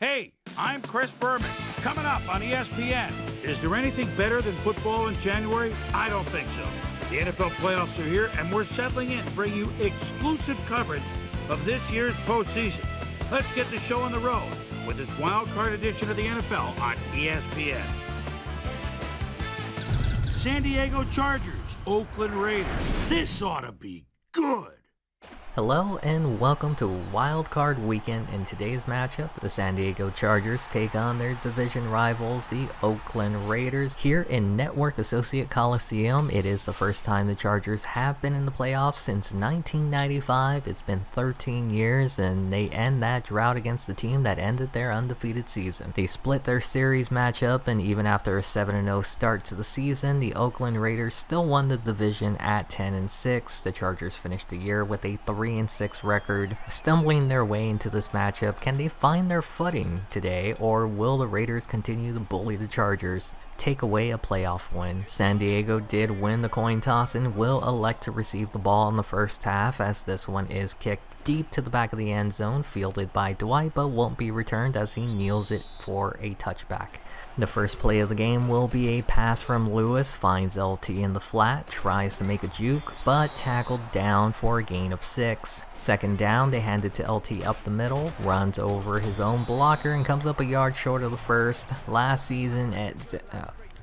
Hey, I'm Chris Berman. Coming up on ESPN. Is there anything better than football in January? I don't think so. The NFL playoffs are here, and we're settling in to bring you exclusive coverage of this year's postseason. Let's get the show on the road with this Wildcard edition of the NFL on ESPN. San Diego Chargers, Oakland Raiders. This ought to be good. Hello and welcome to Wildcard Weekend. In today's matchup, the San Diego Chargers take on their division rivals, the Oakland Raiders. Here in Network Associate Coliseum, it is the first time the Chargers have been in the playoffs since 1995. It's been 13 years and they end that drought against the team that ended their undefeated season. They split their series matchup, and even after a 7-0 start to the season, the Oakland Raiders still won the division at 10-6. The Chargers finished the year with a 3-6 record. Stumbling their way into this matchup, can they find their footing today, or will the Raiders continue to bully the Chargers, take away a playoff win? San Diego did win the coin toss and will elect to receive the ball in the first half, as this one is kicked deep to the back of the end zone, fielded by Dwight, but won't be returned as he kneels it for a touchback. The first play of the game will be a pass from Lewis, finds LT in the flat, tries to make a juke, but tackled down for a gain of 6. Second down, they hand it to LT up the middle, runs over his own blocker and comes up a yard short of the first. Last season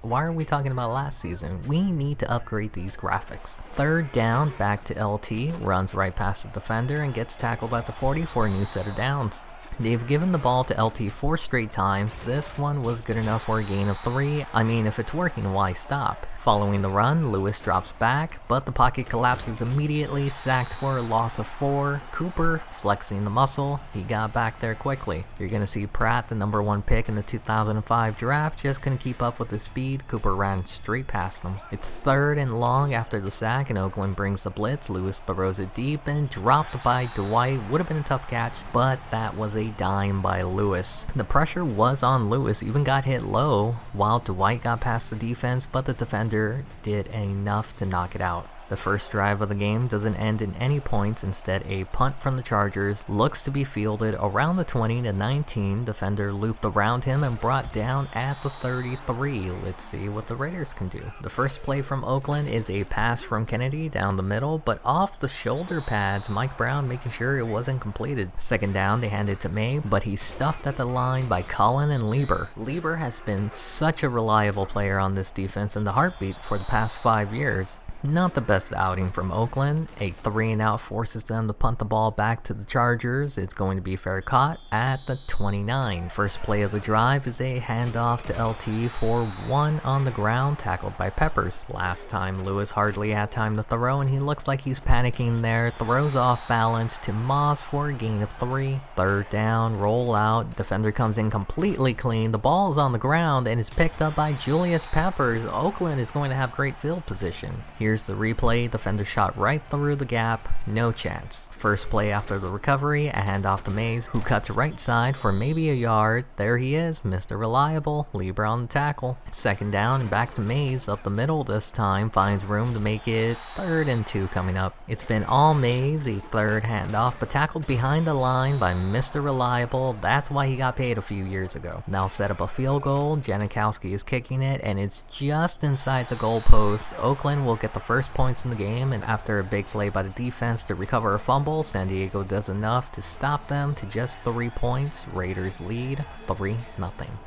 why are we talking about last season? We need to upgrade these graphics. Third down, back to LT, runs right past the defender and gets tackled at the 40 for a new set of downs. They've given the ball to LT 4 straight times. This one was good enough for a gain of 3. I mean, if it's working, why stop? Following the run, Lewis drops back, but the pocket collapses immediately, sacked for a loss of 4. Cooper flexing the muscle, he got back there quickly. You're going to see Pratt, the number 1 pick in the 2005 draft, just couldn't keep up with the speed. Cooper ran straight past him. It's third and long after the sack, and Oakland brings the blitz. Lewis throws it deep and dropped by Dwight. Would have been a tough catch, but that was a dime by Lewis. The pressure was on Lewis, even got hit low while Dwight got past the defense, but the defender did enough to knock it out. The first drive of the game doesn't end in any points. Instead, a punt from the Chargers looks to be fielded around the 20-19. Defender looped around him and brought down at the 33. Let's see what the Raiders can do. The first play from Oakland is a pass from Kennedy down the middle, but off the shoulder pads, Mike Brown making sure it wasn't completed. Second down, they hand it to May, but he's stuffed at the line by Cullen and Lieber. Lieber has been such a reliable player on this defense and the heartbeat for the past 5 years. Not the best outing from Oakland. A 3-and-out forces them to punt the ball back to the Chargers. It's going to be fair caught at the 29. First play of the drive is a handoff to LT for 1 on the ground, tackled by Peppers. Last time Lewis hardly had time to throw, and he looks like he's panicking there. Throws off balance to Moss for a gain of 3. Third down, roll out. Defender comes in completely clean. The ball is on the ground and is picked up by Julius Peppers. Oakland is going to have great field position. Here's the replay. Defender shot right through the gap. No chance. First play after the recovery, a handoff to Mays, who cuts right side for maybe a yard. There he is, Mr. Reliable. Lieber on the tackle. Second down and back to Mays. Up the middle this time. Finds room to make it 3rd and 2 coming up. It's been all Mays. A third handoff, but tackled behind the line by Mr. Reliable. That's why he got paid a few years ago. Now set up a field goal. Janikowski is kicking it, and it's just inside the goalpost. Oakland will get the first points in the game, and after a big play by the defense to recover a fumble, San Diego does enough to stop them to just 3 points. Raiders lead 3-0.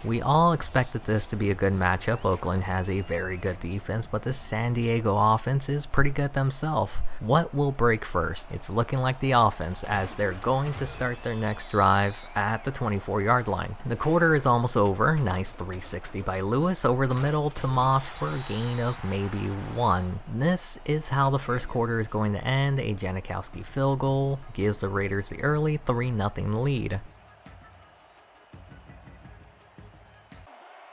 We all expected this to be a good matchup. Oakland has a very good defense, but the San Diego offense is pretty good themselves. What will break first? It's looking like the offense, as they're going to start their next drive at the 24-yard line. The quarter is almost over. Nice 360 by Lewis over the middle to Moss for a gain of maybe 1. This is how the first quarter is going to end. A Janikowski field goal gives the Raiders the early 3-0 lead.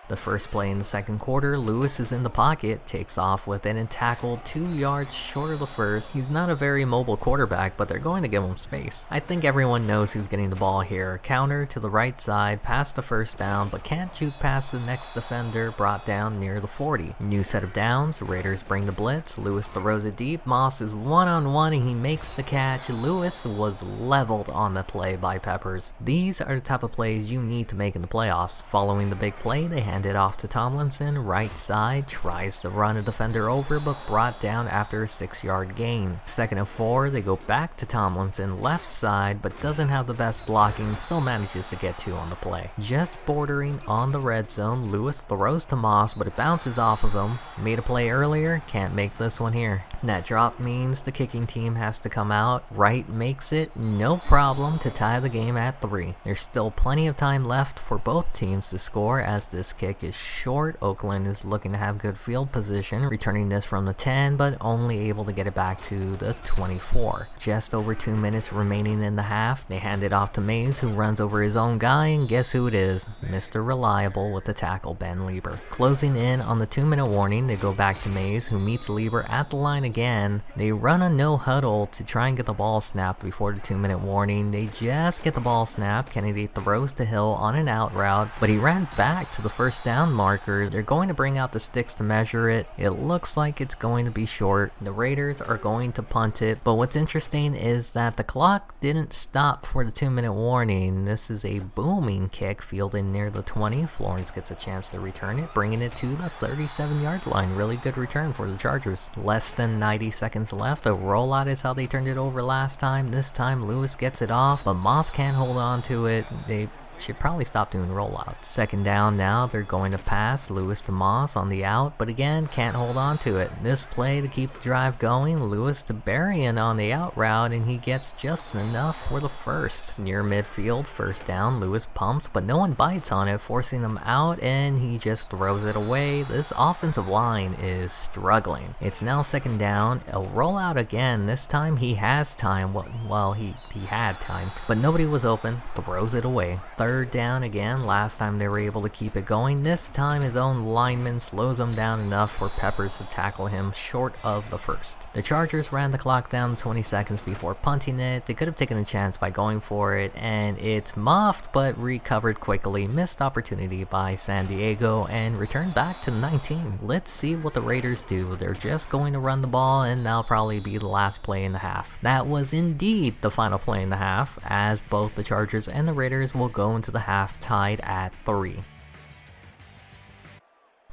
The first play in the second quarter, Lewis is in the pocket, takes off with it and tackled 2 yards short of the first. He's not a very mobile quarterback, but they're going to give him space. I think everyone knows who's getting the ball here. Counter to the right side, past the first down, but can't juke past the next defender, brought down near the 40. New set of downs, Raiders bring the blitz, Lewis throws it deep, Moss is one-on-one and he makes the catch. Lewis was leveled on the play by Peppers. These are the type of plays you need to make in the playoffs. Following the big play, they hand it off to Tomlinson, right side, tries to run a defender over but brought down after a 6-yard gain. 2nd and 4, they go back to Tomlinson, left side, but doesn't have the best blocking, still manages to get 2 on the play. Just bordering on the red zone, Lewis throws to Moss, but it bounces off of him. Made a play earlier, can't make this one here. That drop means the kicking team has to come out. Wright makes it no problem to tie the game at 3. There's still plenty of time left for both teams to score as this kick is short. Oakland is looking to have good field position, returning this from the 10, but only able to get it back to the 24. Just over 2 minutes remaining in the half. They hand it off to Mays, who runs over his own guy, and guess who it is? Mr. Reliable with the tackle, Ben Lieber. Closing in on the 2-minute warning, they go back to Mays, who meets Lieber at the line again. They run a no huddle to try and get the ball snapped before the 2-minute warning. They just get the ball snapped. Kennedy throws to Hill on an out route, but he ran back to the first down marker. They're going to bring out the sticks to measure it. It looks like it's going to be short. The Raiders are going to punt it, but what's interesting is that the clock didn't stop for the 2-minute warning. This is a booming kick fielded near the 20. Florence gets a chance to return it, bringing it to the 37-yard line. Really good return for the Chargers. Less than 90 seconds left. A rollout is how they turned it over last time. This time Lewis gets it off, but Moss can't hold on to it. They should probably stop doing rollouts. 2nd down now, they're going to pass Lewis to Moss on the out, but again, can't hold on to it. This play to keep the drive going, Lewis to Berrien on the out route, and he gets just enough for the first. Near midfield, 1st down, Lewis pumps, but no one bites on it, forcing him out, and he just throws it away. This offensive line is struggling. It's now 2nd down, a rollout again. This time he has time. Well, he had time, but nobody was open, throws it away. 3rd down again. Last time they were able to keep it going. This time his own lineman slows him down enough for Peppers to tackle him short of the first. The Chargers ran the clock down 20 seconds before punting it. They could have taken a chance by going for it, and it's muffed but recovered quickly. Missed opportunity by San Diego and returned back to 19. Let's see what the Raiders do. They're just going to run the ball, and that'll probably be the last play in the half. That was indeed the final play in the half, as both the Chargers and the Raiders will go into the half tied at 3.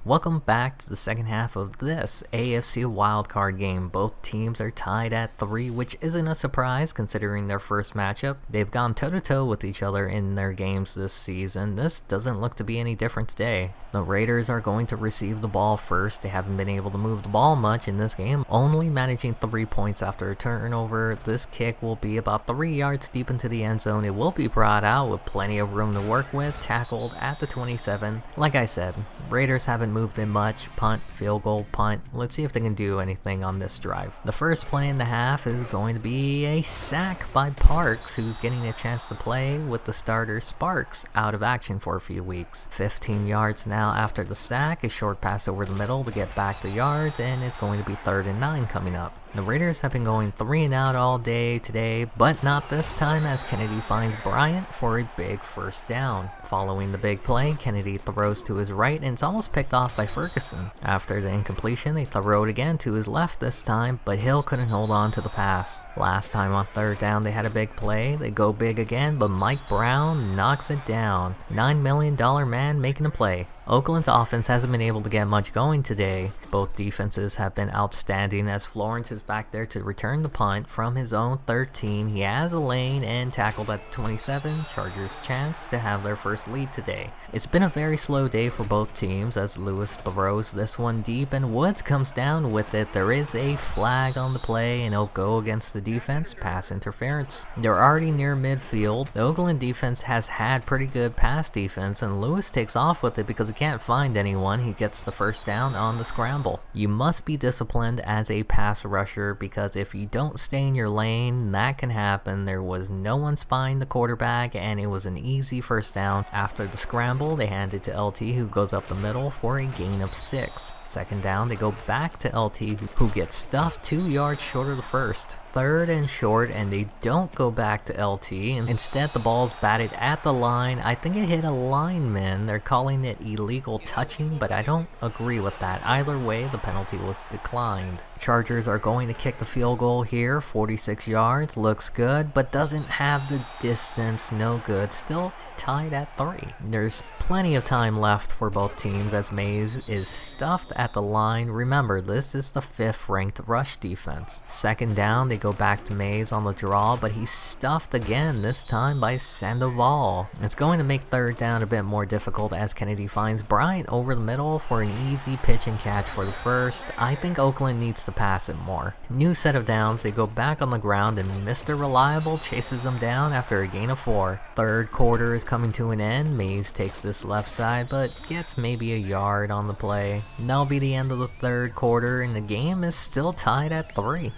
Welcome back to the second half of this AFC wildcard game. Both teams are tied at 3, which isn't a surprise considering their first matchup. They've gone toe-to-toe with each other in their games this season. This doesn't look to be any different today. The Raiders are going to receive the ball first. They haven't been able to move the ball much in this game, only managing 3 points after a turnover. This kick will be about 3 yards deep into the end zone. It will be brought out with plenty of room to work with, tackled at the 27. Like I said, Raiders haven't moved in much. Punt, field goal, punt. Let's see if they can do anything on this drive. The first play in the half is going to be a sack by Parks, who's getting a chance to play with the starter Sparks out of action for a few weeks. 15 yards now after the sack, a short pass over the middle to get back the yards, and it's going to be 3rd and 9 coming up. The Raiders have been going 3 and out all day today, but not this time as Kennedy finds Bryant for a big first down. Following the big play, Kennedy throws to his right and it's almost picked off by Ferguson. After the incompletion, they throw it again to his left this time, but Hill couldn't hold on to the pass. Last time on 3rd down, they had a big play. They go big again, but Mike Brown knocks it down. $9 million man making a play. Oakland's offense hasn't been able to get much going today. Both defenses have been outstanding as Florence is back there to return the punt from his own 13. He has a lane and tackled at 27. Chargers chance to have their first lead today. It's been a very slow day for both teams as Lewis throws this one deep and Woods comes down with it. There is a flag on the play and it'll go against the defense. Pass interference. They're already near midfield. The Oakland defense has had pretty good pass defense and Lewis takes off with it because he can't find anyone. He gets the first down on the scramble. You must be disciplined as a pass rusher because if you don't stay in your lane, that can happen. There was no one spying the quarterback and it was an easy first down. After the scramble, they hand it to LT, who goes up the middle for a gain of 6. Second down, they go back to LT, who gets stuffed 2 yards short of the first. Third and short, and they don't go back to LT, and instead the ball's batted at the line. I think it hit a lineman. They're calling it illegal touching, but I don't agree with that. Either way, the penalty was declined. Chargers are going to kick the field goal here. 46 yards, looks good, but doesn't have the distance. No good. Still tied at 3. There's plenty of time left for both teams as Mays is stuffed at the line. Remember, this is the 5th ranked rush defense. Second down, they go back to Mays on the draw, but he's stuffed again, this time by Sandoval. It's going to make third down a bit more difficult as Kennedy finds Bryant over the middle for an easy pitch and catch for the first. I think Oakland needs to pass it more. New set of downs, they go back on the ground and Mr. Reliable chases them down after a gain of 4. Third quarter is coming to an end. Mays takes this left side but gets maybe a yard on the play. That'll be the end of the third quarter and the game is still tied at 3.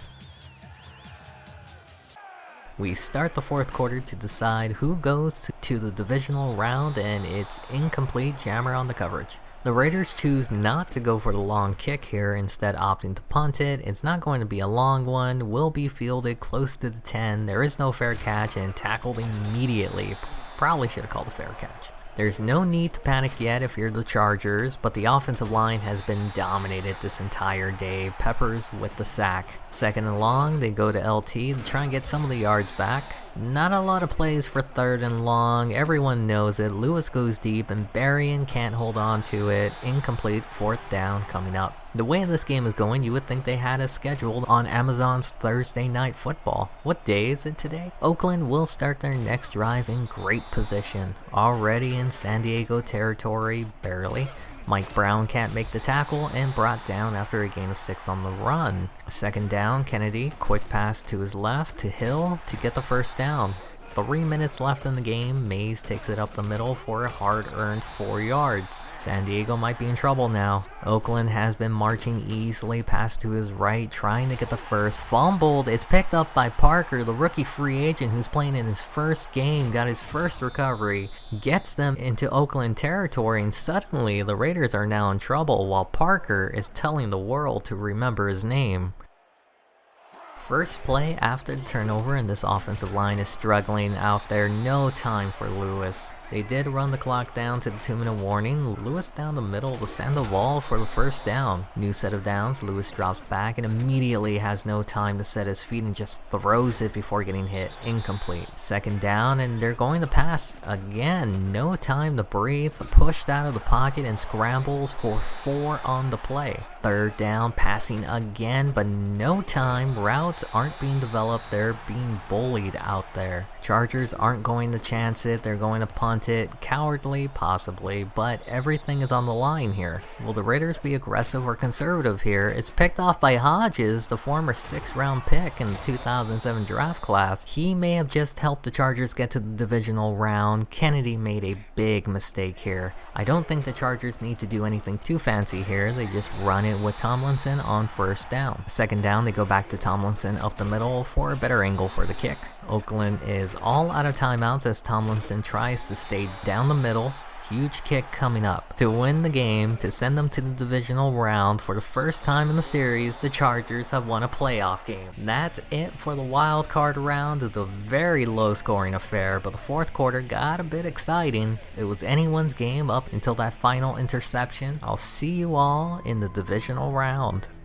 We start the fourth quarter to decide who goes to the divisional round, and it's incomplete. Jammer on the coverage. The Raiders choose not to go for the long kick here, instead opting to punt it. It's not going to be a long one, will be fielded close to the 10. There is no fair catch and tackled immediately. Probably should have called a fair catch. There's no need to panic yet if you're the Chargers, but the offensive line has been dominated this entire day. Peppers with the sack. Second and long, they go to LT to try and get some of the yards back. Not a lot of plays for third and long. Everyone knows it. Lewis goes deep and Berrien can't hold on to it. Incomplete. Fourth down coming up. The way this game is going, you would think they had us scheduled on Amazon's Thursday Night Football. What day is it today? Oakland will start their next drive in great position. Already in San Diego territory, barely. Mike Brown can't make the tackle and brought down after a gain of 6 on the run. Second down, Kennedy, quick pass to his left to Hill to get the first down. 3 minutes left in the game. Mays takes it up the middle for a hard-earned 4 yards. San Diego might be in trouble now. Oakland has been marching easily, pass to his right, trying to get the first. Fumbled. It's picked up by Parker, the rookie free agent who's playing in his first game, got his first recovery, gets them into Oakland territory, and suddenly the Raiders are now in trouble while Parker is telling the world to remember his name. First play after the turnover, and this offensive line is struggling out there. No time for Lewis. They did run the clock down to the 2-minute warning. Lewis down the middle to Sandoval for the first down. New set of downs. Lewis drops back and immediately has no time to set his feet and just throws it before getting hit. Incomplete. Second down, and they're going to pass again. No time to breathe. Pushed out of the pocket and scrambles for 4 on the play. Third down, passing again, but no time. Routes aren't being developed. They're being bullied out there. Chargers aren't going to chance it. They're going to punt it. Cowardly, possibly, but everything is on the line here. Will the Raiders be aggressive or conservative here? It's picked off by Hodges, the former 6th-round pick in the 2007 draft class. He may have just helped the Chargers get to the divisional round. Kennedy made a big mistake here. I don't think the Chargers need to do anything too fancy here. They just run it with Tomlinson on first down. Second down, they go back to Tomlinson up the middle for a better angle for the kick. Oakland is all out of timeouts as Tomlinson tries to stay down the middle. Huge kick coming up to win the game, to send them to the divisional round. For the first time in the series, the Chargers have won a playoff game. That's it for the wild card round. It's a very low scoring affair, but the fourth quarter got a bit exciting. It was anyone's game up until that final interception. I'll see you all in the divisional round.